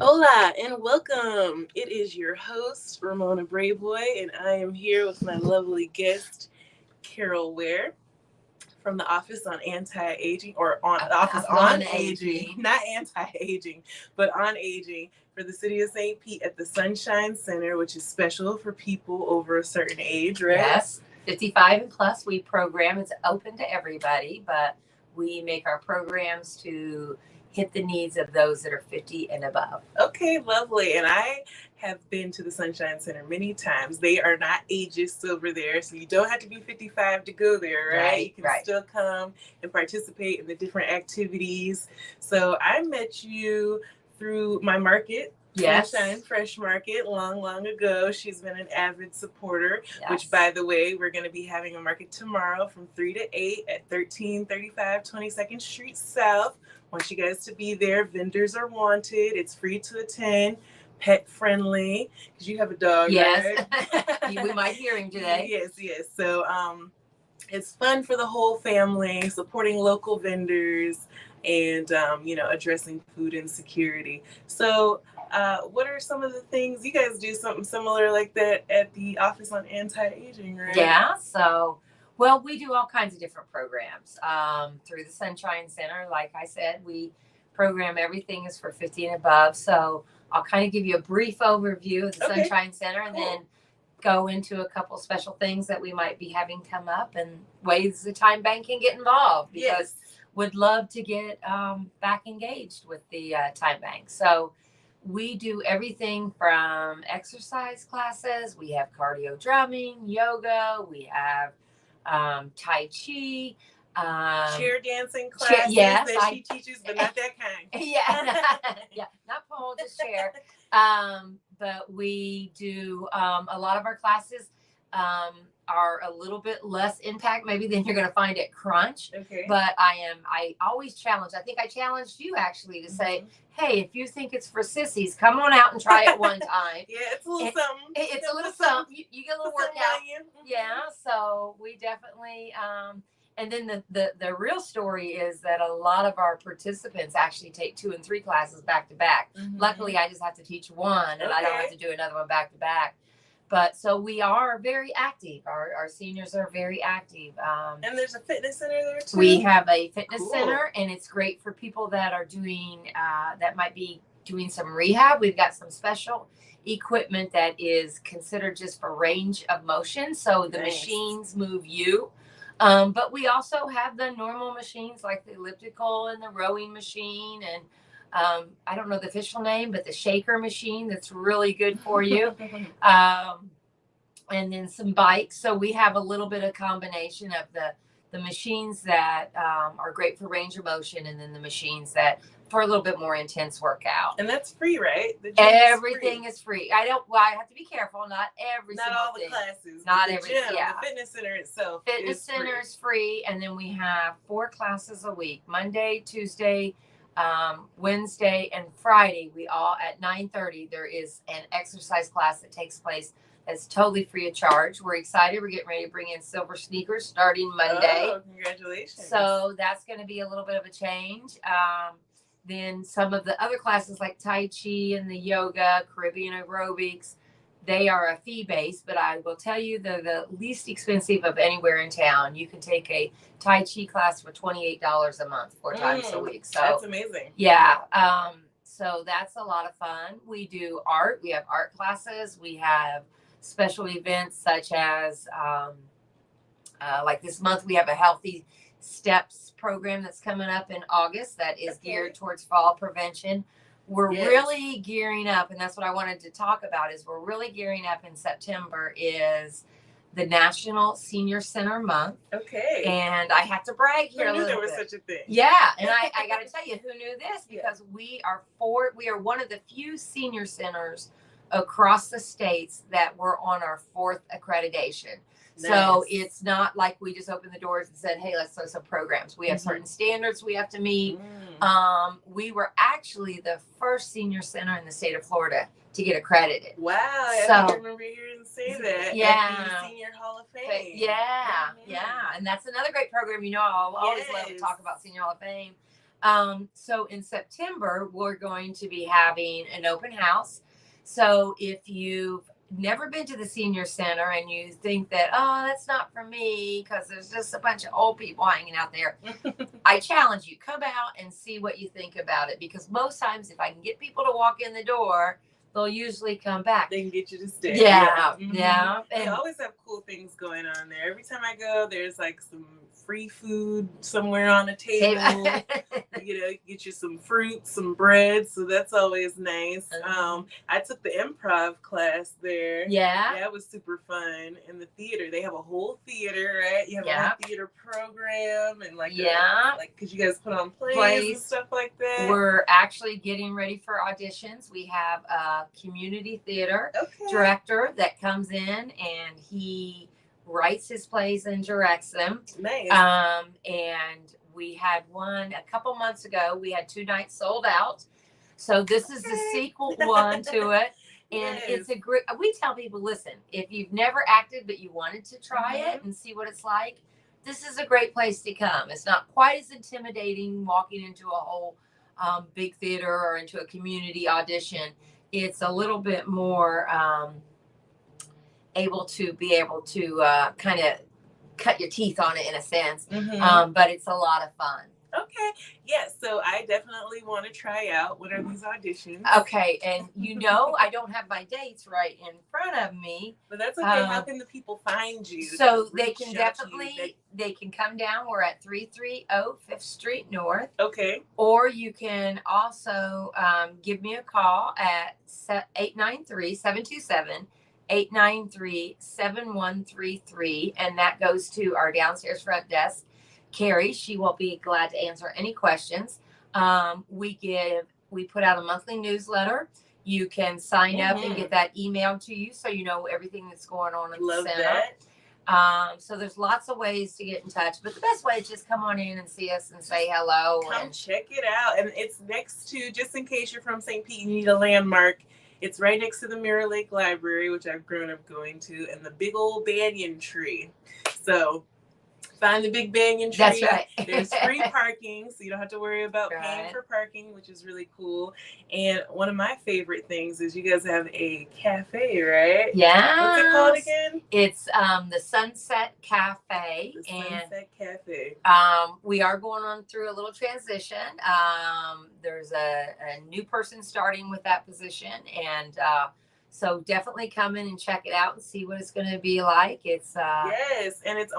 Hola and welcome. It is your host, Ramona Brayboy, and I am here with my lovely guest, Carole Ware, from the Office on Anti-Aging, or on the Office on Aging, not anti-aging, but on aging for the city of St. Pete at the Sunshine Center, which is special for people over a certain age, right? Yes, 55 and plus. We program. It's open to everybody, but we make our programs to hit the needs of those that are 50 and above. Okay, lovely. And I have been to the Sunshine Center many times. They are not ageist over there, so you don't have to be 55 to go there, right? You can still come and participate in the different activities. So I met you through my market. Yes. Sunshine Fresh Market long ago. She's been an avid supporter, Yes. Which, by the way, we're going to be having a market tomorrow from 3 to 8 at 1335 22nd Street South. Want you guys to be there. Vendors are wanted. It's free to attend. Pet friendly, because you have a dog, yes. Right? We might hear him today. Yes. So it's fun for the whole family, supporting local vendors, and addressing food insecurity. So what are some of the things you guys do? Something similar like that at the Office on Anti-Aging, right? Yeah. So, well, we do all kinds of different programs through the Sunshine Center. Like I said, we program everything is for 50 and above. So I'll kind of give you a brief overview of the Sunshine Center, and then go into a couple special things that we might be having come up and ways the Timebank can get involved, because would love to get back engaged with the Timebank. So we do everything from exercise classes. We have cardio drumming, yoga. We have Tai Chi. Chair dancing classes that she teaches, but not that kind. Yeah, not pole, just chair. But we do a lot of our classes are a little bit less impact maybe than you're going to find at Crunch. Okay. But I always challenge. I think I challenged you actually to say, hey, if you think it's for sissies, come on out and try it one time. Yeah, it's a little something. It's a little something. You get a little workout. Yeah, so we definitely. And then the real story is that a lot of our participants actually take 2 and 3 classes back to back. Mm-hmm. Luckily, I just have to teach one, and I don't have to do another one back to back. But so we are very active. Our seniors are very active. And there's a fitness center there too? We have a fitness center, and it's great for people that are doing, that might be doing some rehab. We've got some special equipment that is considered just for range of motion. So the machines move you. But we also have the normal machines like the elliptical and the rowing machine, and I don't know the official name, but the shaker machine that's really good for you. And then some bikes. So we have a little bit of combination of the machines that are great for range of motion, and then the machines that for a little bit more intense workout. And that's free, right? Everything is free. I have to be careful. Not every not single all the thing. Classes. Not the every gym, yeah. The fitness center itself. Fitness center is free, and then we have 4 classes a week: Monday, Tuesday, Wednesday, and Friday. We all at 9:30. There is an exercise class that takes place. That's totally free of charge. We're excited. We're getting ready to bring in silver sneakers starting Monday. Oh, congratulations. So that's going to be a little bit of a change. Then some of the other classes like Tai Chi and the yoga, Caribbean aerobics, they are a fee base, but I will tell you they're the least expensive of anywhere in town. You can take a Tai Chi class for $28 a month, 4 times a week. So that's amazing. Yeah. So that's a lot of fun. We do art. We have art classes. We have special events such as like this month we have a Healthy Steps program that's coming up in August that is geared towards fall prevention. We're really gearing up, and that's what I wanted to talk about, is we're really gearing up in September is the National Senior Center Month. Okay. And I have to brag here a little bit. Who knew there was such a thing? Yeah, and I got to tell you, who knew this? Because we are one of the few senior centers across the states that were on our 4th accreditation. Nice. So it's not like we just opened the doors and said, hey, let's throw some programs. We have certain standards we have to meet. We were actually the first senior center in the state of Florida to get accredited. Wow. I remember hearing you say that. Yeah. At the Senior Hall of Fame. Yeah. And that's another great program. You know, I'll always love to talk about Senior Hall of Fame. So in September, we're going to be having an open house. So if you've never been to the senior center and you think that, oh, that's not for me because there's just a bunch of old people hanging out there, I challenge you, come out and see what you think about it. Because most times, if I can get people to walk in the door, they'll usually come back. They can get you to stay. Yeah, Mhm. yeah. They And always have cool things going on there. Every time I go, there's like some free food somewhere on the table. You know, you can get you some fruit, some bread. So that's always nice. I took the improv class there. Yeah. Yeah, it was super fun. In the theater, they have a whole theater, right? You have a whole theater program and like because you guys put on plays and stuff like that. We're actually getting ready for auditions. We have a community theater director that comes in and he writes his plays and directs them. Nice. And we had one a couple months ago. We had 2 nights sold out. So this is the sequel one to it. And it's a great, we tell people, listen, if you've never acted, but you wanted to try it and see what it's like, this is a great place to come. It's not quite as intimidating walking into a whole big theater or into a community audition. It's a little bit more able to kind of cut your teeth on it in a sense. But it's a lot of fun. Okay. Yes. So I definitely want to try out. What are these auditions? Okay. And I don't have my dates right in front of me. But that's okay. How can the people find you? So they can definitely, they can come down. We're at 330 5th Street North. Okay. Or you can also give me a call at 893-727-893-7133. And that goes to our downstairs front desk. Carrie, she will be glad to answer any questions. We put out a monthly newsletter. You can sign up and get that emailed to you so you know everything that's going on at the center. That. So there's lots of ways to get in touch, but the best way is just come on in and see us and say hello. Come check it out. And it's next to, just in case you're from St. Pete, you need a landmark. It's right next to the Mirror Lake Library, which I've grown up going to, and the big old banyan tree. So find the big banyan tree. That's right. There's free parking, so you don't have to worry about paying for parking, which is really cool. And one of my favorite things is you guys have a cafe, right? Yeah. What's it called again? It's the Sunset Cafe. The Sunset Cafe. We are going on through a little transition. There's a new person starting with that position, and so definitely come in and check it out and see what it's going to be like. It's yes, and it's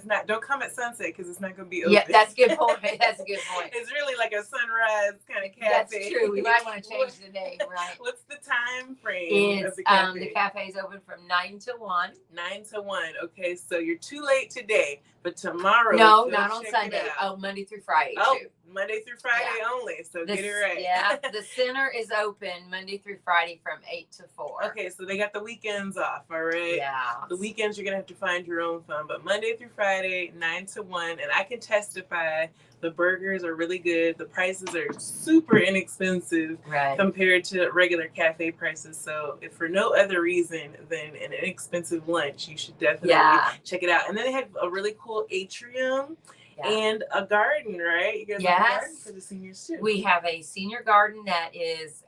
not. Don't come at sunset because it's not going to be open. Yeah, that's a good point. That's a good point. It's really like a sunrise kind of cafe. That's true. We might want to change the name, right? What's the time frame of the cafe? The cafe is open from 9 to 1. 9 to 1. Okay, so you're too late today, but tomorrow. No, not on Sunday. Oh, Monday through Friday too. Monday through Friday only. So get it right. Yeah, the center is open Monday through Friday from 8 to 4. Okay, so they got the weekends off, all right? Yeah. The weekends you're going to have to find your own fun, but Monday through Friday, 9 to 1. And I can testify the burgers are really good. The prices are super inexpensive compared to regular cafe prices. So if for no other reason than an inexpensive lunch, you should definitely check it out. And then they have a really cool atrium. Yeah. And a garden, right? You guys have a garden for the seniors too. We have a senior garden that is,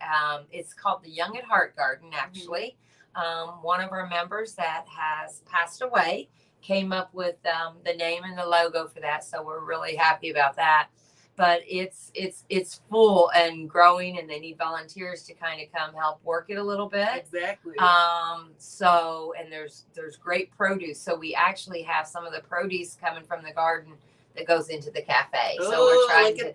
it's called the Young at Heart Garden, actually. One of our members that has passed away came up with the name and the logo for that. So we're really happy about that. But it's full and growing, and they need volunteers to kind of come help work it a little bit. Exactly. So, and there's great produce. So we actually have some of the produce coming from the garden that goes into the cafe. So we're trying farm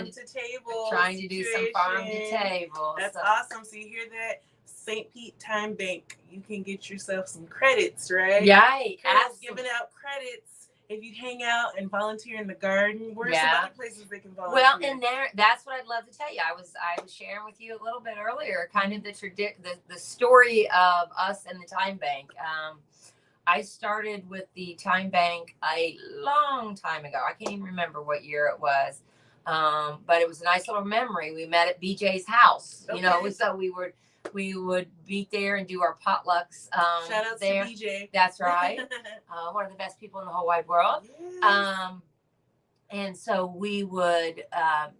to table. Trying to do some farm to table. That's awesome. So you hear that? St. Pete Timebank, you can get yourself some credits, right? Right. Carol's giving out credits if you hang out and volunteer in the garden. Where are some other places they can volunteer? Well, and that's what I'd love to tell you. I was sharing with you a little bit earlier, kind of the story of us and the Timebank. I started with the Timebank a long time ago. I can't even remember what year it was. But it was a nice little memory. We met at BJ's house, so we would be there and do our potlucks. Shout out there. To BJ. That's right. One of the best people in the whole wide world. Yes. And so we would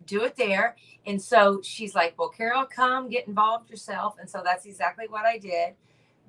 do it there. And so she's like, well, Carol, come get involved yourself. And so that's exactly what I did.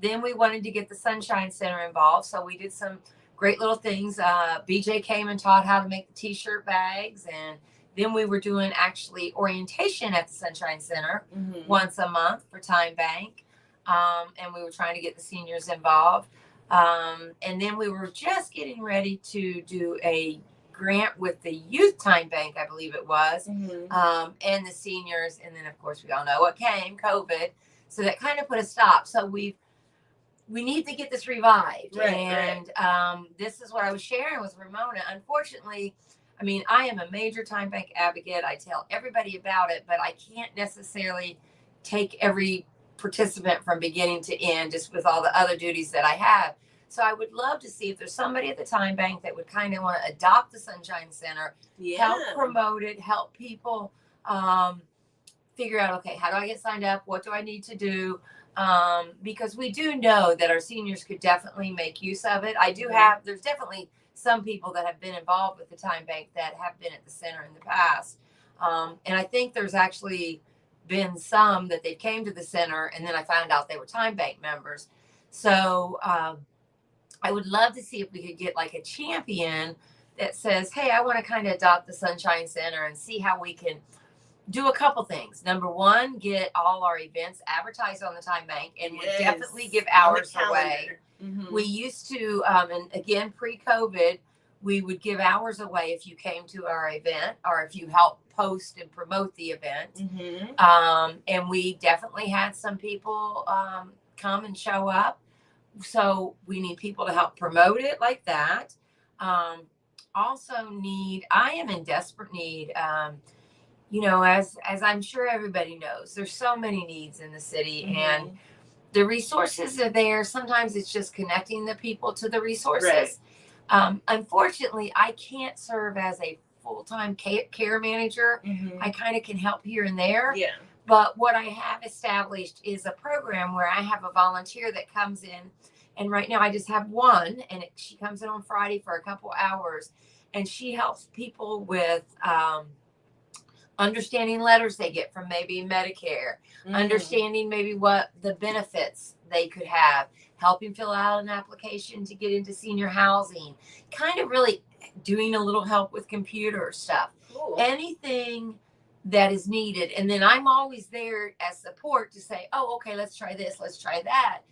Then we wanted to get the Sunshine Center involved. So we did some great little things. BJ came and taught how to make the t-shirt bags. And then we were doing actually orientation at the Sunshine Center once a month for Time Bank. And we were trying to get the seniors involved. And then we were just getting ready to do a grant with the Youth Time Bank, I believe it was, and the seniors. And then, of course, we all know what came, COVID. So that kind of put a stop. So we need to get this revived. And this is what I was sharing with Ramona. Unfortunately, I mean, I am a major Time Bank advocate. I tell everybody about it, but I can't necessarily take every participant from beginning to end just with all the other duties that I have. So I would love to see if there's somebody at the Time Bank that would kind of want to adopt the Sunshine Center, help promote it, help people figure out, okay, how do I get signed up? What do I need to do? Because we do know that our seniors could definitely make use of it. There's definitely some people that have been involved with the Time Bank that have been at the center in the past. And I think there's actually been some that they came to the center and then I found out they were Time Bank members. So I would love to see if we could get like a champion that says, hey, I want to kind of adopt the Sunshine Center and see how we can do a couple things. Number one, get all our events advertised on the Time Bank, and we definitely give hours away. We used to, and again, pre-COVID, we would give hours away if you came to our event or if you helped post and promote the event. And we definitely had some people come and show up. So we need people to help promote it like that. Also I am in desperate need. As I'm sure everybody knows, there's so many needs in the city and the resources are there. Sometimes it's just connecting the people to the resources. Unfortunately, I can't serve as a full-time care manager. I kind of can help here and there. But what I have established is a program where I have a volunteer that comes in. And right now I just have one, and she comes in on Friday for a couple hours, and she helps people with understanding letters they get from maybe Medicare, understanding maybe what the benefits they could have, helping fill out an application to get into senior housing, kind of really doing a little help with computer stuff, anything that is needed. And then I'm always there as support to say, oh, okay, let's try this, let's try that.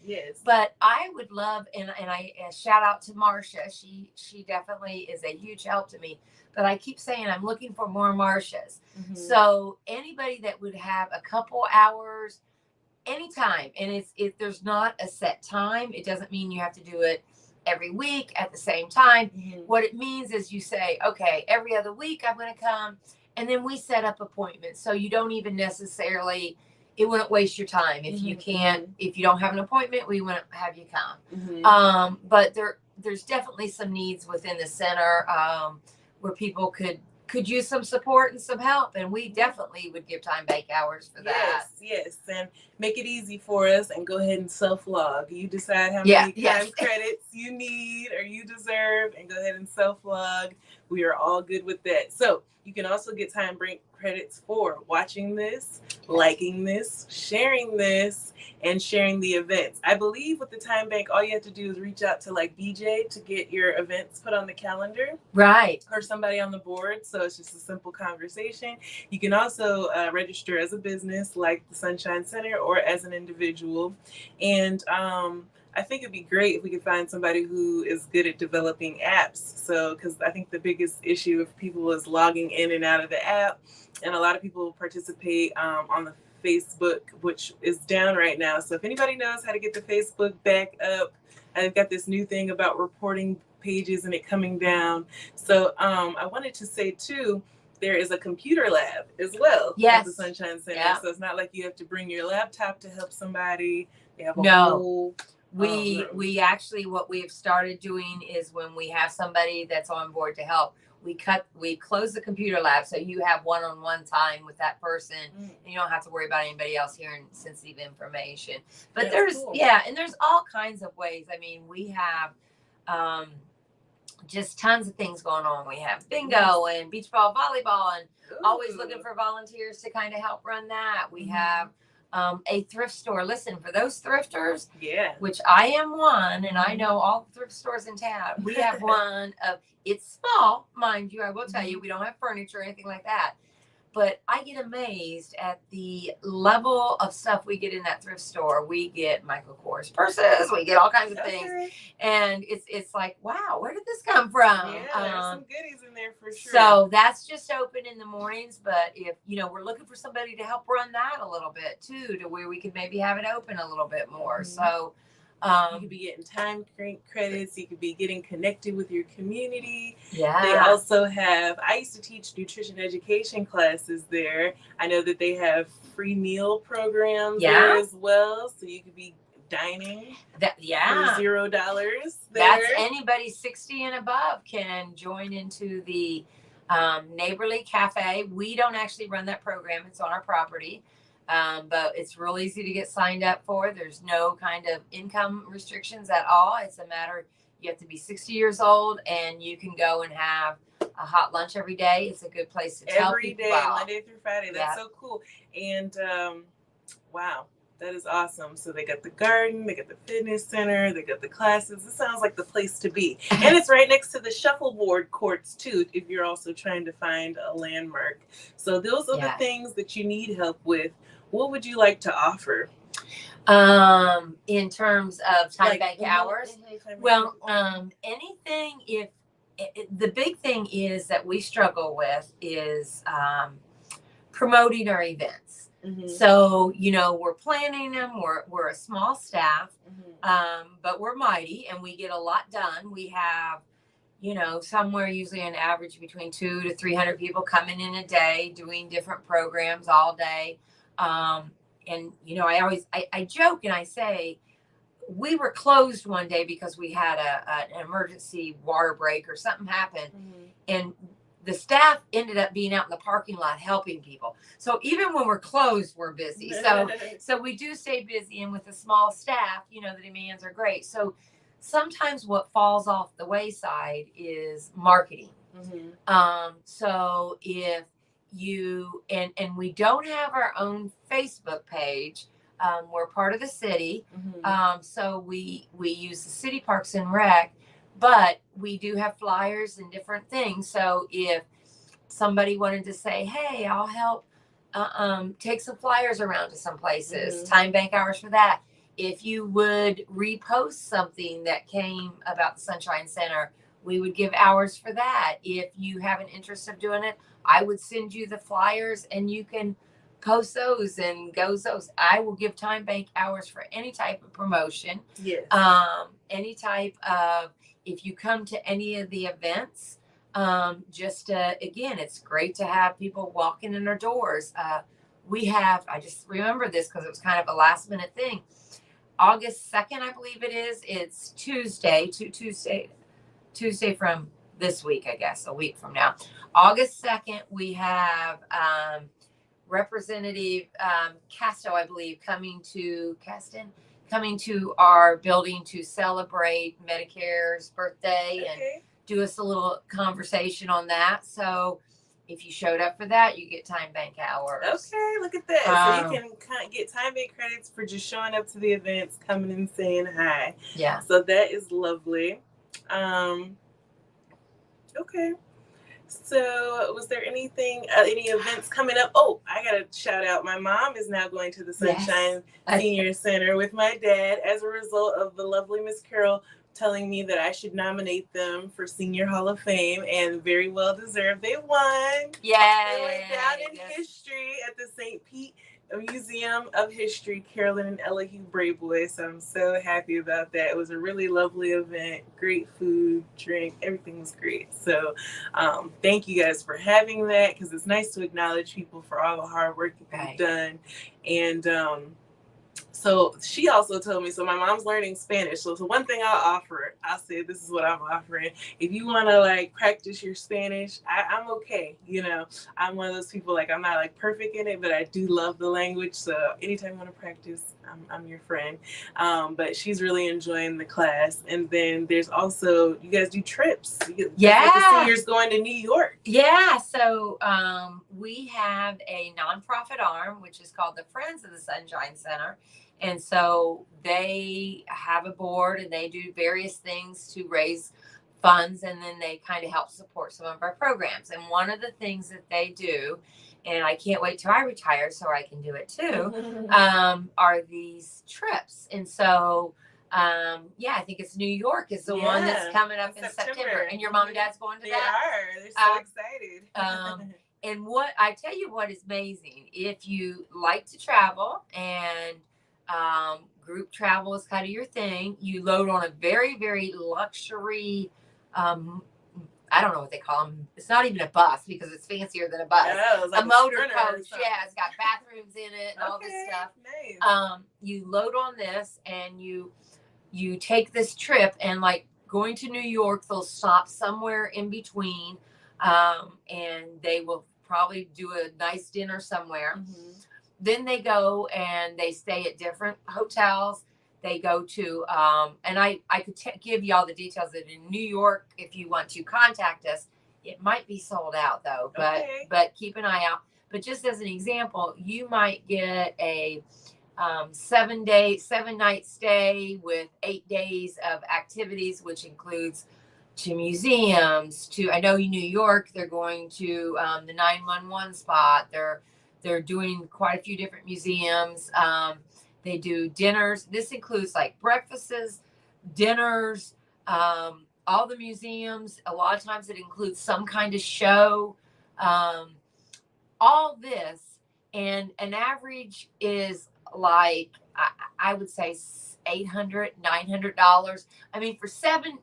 But I would love, and I shout out to Marcia. She definitely is a huge help to me. But I keep saying I'm looking for more Marcias. So anybody that would have a couple hours anytime, and if there's not a set time, it doesn't mean you have to do it every week at the same time. What it means is you say, okay, every other week I'm going to come. And then we set up appointments. So you don't even necessarily, it wouldn't waste your time. If you can't, if you don't have an appointment, we wouldn't have you come. But there's definitely some needs within the center where people could use some support and some help. And we definitely would give Time Bank hours for that. Yes. And make it easy for us and go ahead and self-log. You decide how many time credits you need or you deserve and go ahead and self-log. We are all good with that. So you can also get Time Bank credits for watching this, liking this, sharing this, and sharing the events. I believe with the Time Bank, all you have to do is reach out to like BJ to get your events put on the calendar. Or somebody on the board. So it's just a simple conversation. You can also register as a business like the Sunshine Center or as an individual. And I think it'd be great if we could find somebody who is good at developing apps. So, because I think the biggest issue of people is logging in and out of the app. And a lot of people participate on the Facebook, which is down right now. So if anybody knows how to get the Facebook back up, I've got this new thing about reporting pages and it coming down. So I wanted to say too, there is a computer lab as well at the Sunshine Center. So it's not like you have to bring your laptop to help somebody. They have a whole... We actually, what we have started doing is when we have somebody that's on board to help, we close the computer lab so you have one-on-one time with that person and you don't have to worry about anybody else hearing sensitive information. But there's and there's all kinds of ways. I mean, we have just tons of things going on. We have bingo and beach ball, volleyball, and always looking for volunteers to kind of help run that. We have a thrift store. Listen, for those thrifters, which I am one, and I know all the thrift stores in town. We have one of, it's small, mind you. I will tell you, we don't have furniture or anything like that. But I get amazed at the level of stuff we get in that thrift store. We get Michael Kors purses, we get all kinds of things, and it's like, wow, where did this come from? Yeah, there's some goodies in there for sure. So that's just open in the mornings. But if we're looking for somebody to help run that a little bit too, to where we could maybe have it open a little bit more. So. You could be getting time credits. You could be getting connected with your community. Yeah. They also have, I used to teach nutrition education classes there. I know that they have free meal programs there as well. So you could be dining for $0 there. That's anybody 60 and above can join into the Neighborly Cafe. We don't actually run that program. It's on our property. But it's real easy to get signed up for. There's no kind of income restrictions at all. It's a matter, you have to be 60 years old and you can go and have a hot lunch every day. It's a good place to tell people. Every day, Monday through Friday. That's so cool. And wow, that is awesome. So they got the garden, they got the fitness center, they got the classes. It sounds like the place to be. And it's right next to the shuffleboard courts too, if you're also trying to find a landmark. So those are the things that you need help with. What would you like to offer? In terms of Timebank hours? Well, anything, the big thing is that we struggle with is promoting our events. So, we're planning them. We're a small staff, but we're mighty and we get a lot done. We have, somewhere usually an average between 200 to 300 people coming in a day, doing different programs all day. And I joke and I say we were closed one day because we had an emergency water break or something happened, and the staff ended up being out in the parking lot helping people. So even when we're closed, we're busy. So we do stay busy, and with a small staff, the demands are great. So sometimes what falls off the wayside is marketing. So if you and we don't have our own Facebook page. We're part of the city, so we use the city parks and rec, but we do have flyers and different things. So if somebody wanted to say, hey, I'll help take some flyers around to some places, Timebank hours for that. If you would repost something that came about the Sunshine Center, we would give hours for that. If you have an interest of doing it, I would send you the flyers and you can post those and goes those. I will give Timebank hours for any type of promotion. Yes. Any type of, if you come to any of the events, again, it's great to have people walking in our doors. We have, I just remember this because it was kind of a last minute thing. August 2nd, I believe it is. It's Tuesday from this week, I guess, a week from now. August 2nd, we have Representative Casto, I believe, coming to our building to celebrate Medicare's birthday and do us a little conversation on that. So if you showed up for that, you get Timebank hours. Okay, look at that. So you can get Timebank credits for just showing up to the events, coming and saying hi. Yeah. So that is lovely. Okay. So was there any events coming up? Oh, I got to shout out. My mom is now going to the Sunshine Senior Center with my dad as a result of the lovely Miss Carole telling me that I should nominate them for Senior Hall of Fame, and very well deserved. They won. Yeah. They went down in history at the St. Pete Museum of History, Carolyn and Elihu Brayboy. So I'm so happy about that. It was a really lovely event. Great food, drink, everything was great. So thank you guys for having that, because it's nice to acknowledge people for all the hard work that they've done. And So she also told me, so my mom's learning Spanish. So one thing I'll say this is what I'm offering. If you want to like practice your Spanish, I'm okay. You know, I'm one of those people, like, I'm not like perfect in it, but I do love the language. So anytime you want to practice, I'm your friend. But she's really enjoying the class. And then there's also, you guys do trips. Yeah. Like the seniors going to New York. Yeah. So we have a nonprofit arm, which is called the Friends of the Sunshine Center. And so they have a board and they do various things to raise funds, and then they kind of help support some of our programs. And one of the things that they do, and I can't wait till I retire so I can do it too, are these trips. And so, yeah, I think it's New York is the one that's coming up in September. And your mom and dad's going to they that? They are. They're so excited. And what I tell you, what is amazing, if you like to travel and group travel is kind of your thing, you load on a very, very luxury, I don't know what they call them. It's not even a bus because it's fancier than a bus. Yeah, like a motor coach. Yeah, it's got bathrooms in it and all this stuff. Nice. You load on this and you take this trip, and like going to New York, they'll stop somewhere in between, and they will probably do a nice dinner somewhere. Mm-hmm. Then they go and they stay at different hotels. They go to, and I could give you all the details that in New York, if you want to contact us, it might be sold out though, but keep an eye out. But just as an example, you might get a 7-night stay with 8 days of activities, which includes to museums, I know in New York, they're going to the 911 spot. They're doing quite a few different museums. They do dinners. This includes like breakfasts, dinners, all the museums. A lot of times it includes some kind of show. All this, and an average is like, I would say $800, $900. I mean,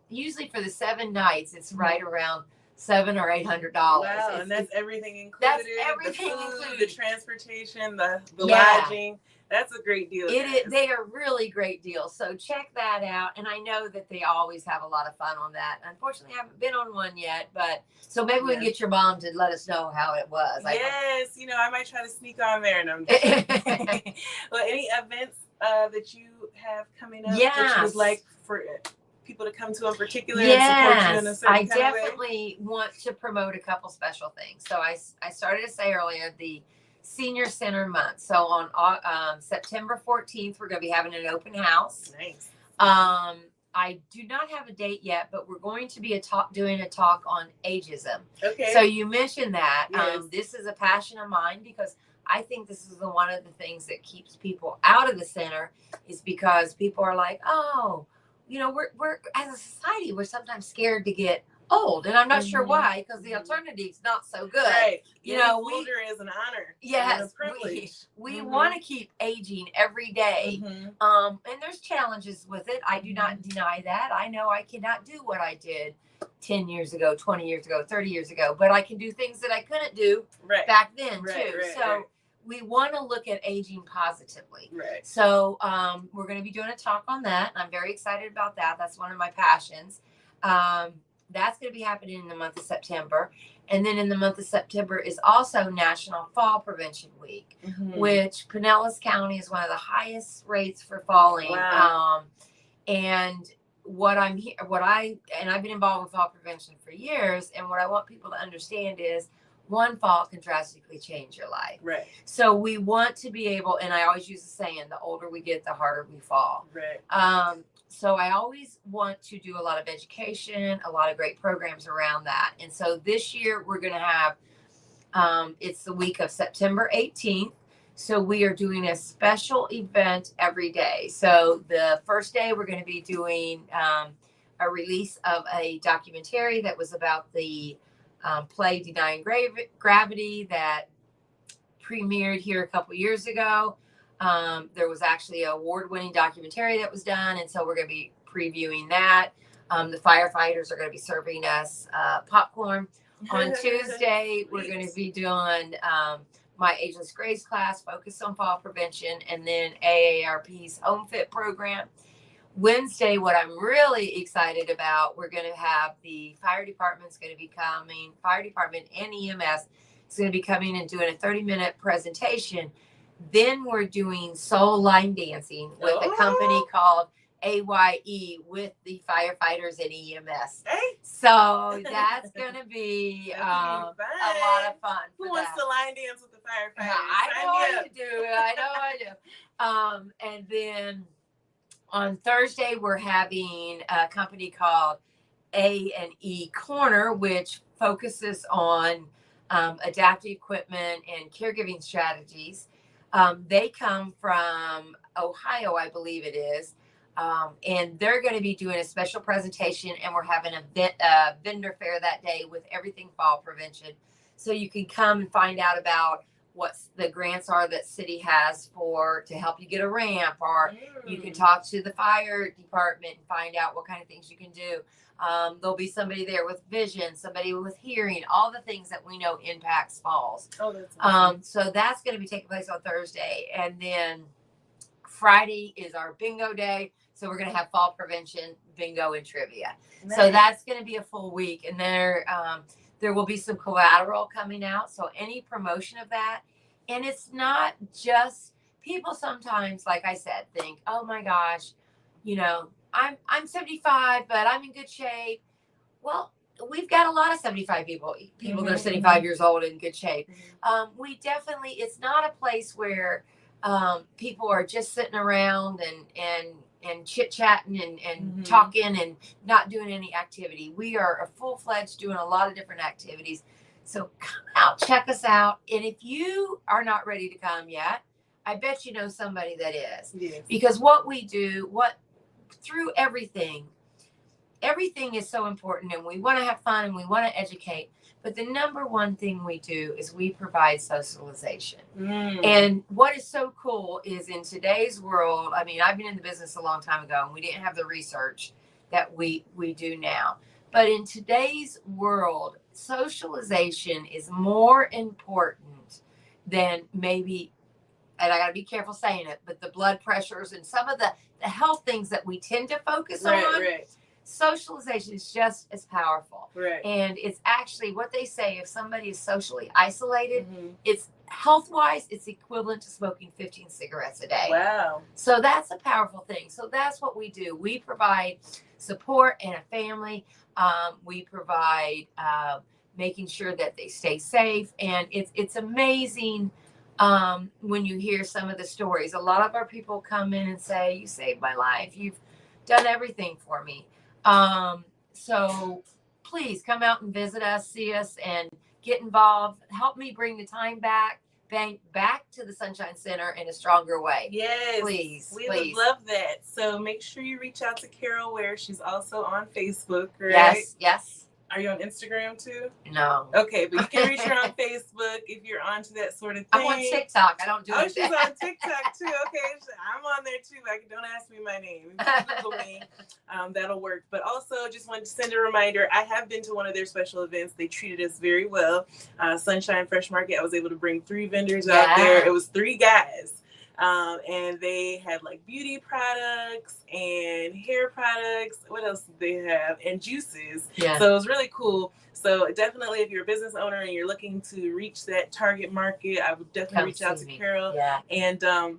usually for the 7 nights, it's right around $700 or $800. Wow, and that's everything included. That's everything the food, included. The transportation, the lodging. That's a great deal. They are really great deals. So check that out. And I know that they always have a lot of fun on that. Unfortunately, I haven't been on one yet, but so maybe we can get your mom to let us know how it was. Yes, I might try to sneak on there. And well, any events that you have coming up that you would like for people to come to in particular and support you in a certain I definitely want to promote a couple special things. So I started to say earlier, the Senior Center month. So on September 14th, we're going to be having an open house. Nice. I do not have a date yet, but we're going to be doing a talk on ageism. Okay. So you mentioned that. Yes. This is a passion of mine because I think this is one of the things that keeps people out of the center, is because people are like, oh, we're as a society, we're sometimes scared to get old, and I'm not sure why, because the alternative's not so good. Right. Older is an honor. Yes, and a privilege. We want to keep aging every day. And there's challenges with it. I do not deny that. I know I cannot do what I did 10 years ago, 20 years ago, 30 years ago, but I can do things that I couldn't do back then too. So we want to look at aging positively. Right. So we're going to be doing a talk on that. I'm very excited about that. That's one of my passions. That's going to be happening in the month of September. And then in the month of September is also National Fall Prevention Week, which Pinellas County is one of the highest rates for falling. Wow. And I've been involved with fall prevention for years. And what I want people to understand is one fall can drastically change your life. Right. So we want to be able, and I always use the saying, the older we get, the harder we fall. Right. So I always want to do a lot of education, a lot of great programs around that. And so this year we're going to have, it's the week of September 18th. So we are doing a special event every day. So the first day we're going to be doing a release of a documentary that was about the play Denying Gravity that premiered here a couple years ago. There was actually an award-winning documentary that was done, and so we're going to be previewing that. The firefighters are going to be serving us popcorn. On Tuesday, we're going to be doing my Ageless Grace class focused on fall prevention, and then AARP's Home Fit program. Wednesday, what I'm really excited about, we're going to have the fire department's going to be coming, fire department and EMS is going to be coming and doing a 30-minute presentation. Then we're doing soul line dancing with a company called AYE with the firefighters and EMS. Hey. So that's going to be a lot of fun. Who wants to line dance with the firefighters? I know I do. I know I do. And then on Thursday, we're having a company called A&E Corner, which focuses on adaptive equipment and caregiving strategies. They come from Ohio, I believe it is. And they're going to be doing a special presentation, and we're having a vendor fair that day with everything fall prevention. So you can come and find out about what the grants are that city has to help you get a ramp, or you can talk to the fire department and find out what kind of things you can do. There'll be somebody there with vision, somebody with hearing, all the things that we know impacts falls. Oh, that's awesome. So that's going to be taking place on Thursday. And then Friday is our bingo day. So we're going to have fall prevention, bingo, and trivia. Nice. So that's going to be a full week. And there will be some collateral coming out. So any promotion of that. And it's not just people sometimes, like I said, think, oh my gosh, I'm 75, but I'm in good shape. Well, we've got a lot of 75 people that are 75 years old in good shape. We definitely, it's not a place where people are just sitting around and chit-chatting and talking and not doing any activity. We are a full-fledged doing a lot of different activities. So come out, check us out. And if you are not ready to come yet, I bet you know somebody that is. Yes. Because what we do, through everything is so important, and we want to have fun and we want to educate. But the number one thing we do is we provide socialization. And what is so cool is in today's world, I mean, I've been in the business a long time ago, and we didn't have the research that we do now. But in today's world, socialization is more important than maybe, and I got to be careful saying it, but the blood pressures and some of the health things that we tend to focus on. Right. Socialization is just as powerful. Right. And it's actually what they say, if somebody is socially isolated, it's health-wise, it's equivalent to smoking 15 cigarettes a day. Wow. So that's a powerful thing. So that's what we do. We provide support and a family. We provide making sure that they stay safe. And it's amazing when you hear some of the stories. A lot of our people come in and say, you saved my life. You've done everything for me. So please come out and visit us, see us, and get involved. Help me bring the Timebank back to the Sunshine Center in a stronger way. Yes. Please. We would love that. So make sure you reach out to Carole Ware. She's also on Facebook, right? Yes. Are you on Instagram too? No. Okay, but you can reach her on Facebook if you're onto that sort of thing. I'm on TikTok. I don't do it. Oh, she's on TikTok too. Okay, I'm on there too. Don't ask me my name. Google me. That'll work. But also, just wanted to send a reminder. I have been to one of their special events. They treated us very well. Sunshine Fresh Market. I was able to bring 3 vendors out there. It was 3 guys. And they had like beauty products and hair products. What else did they have? And juices. Yeah. So it was really cool. So definitely, if you're a business owner and you're looking to reach that target market, I would definitely reach out to Carole. Yeah. And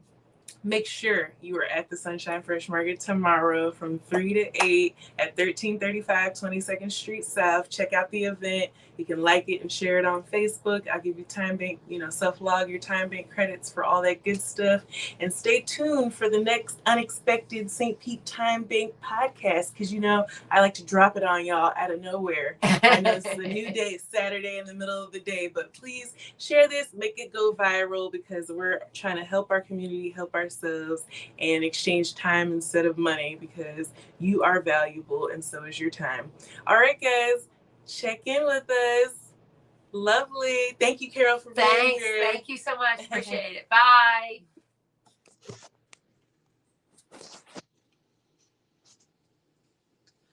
make sure you are at the Sunshine Fresh Market tomorrow from 3 to 8 at 1335 22nd Street South. Check out the event. You can like it and share it on Facebook. I'll give you Timebank, self-log your Timebank credits for all that good stuff. And stay tuned for the next unexpected St. Pete Timebank podcast, because, I like to drop it on y'all out of nowhere. I know it's a new day, Saturday in the middle of the day, but please share this, make it go viral, because we're trying to help our community, help ourselves, and exchange time instead of money, because you are valuable and so is your time. All right, guys. Check in with us. Lovely. Thank you, Carole, for being here. Thank you so much. Appreciate it. Bye.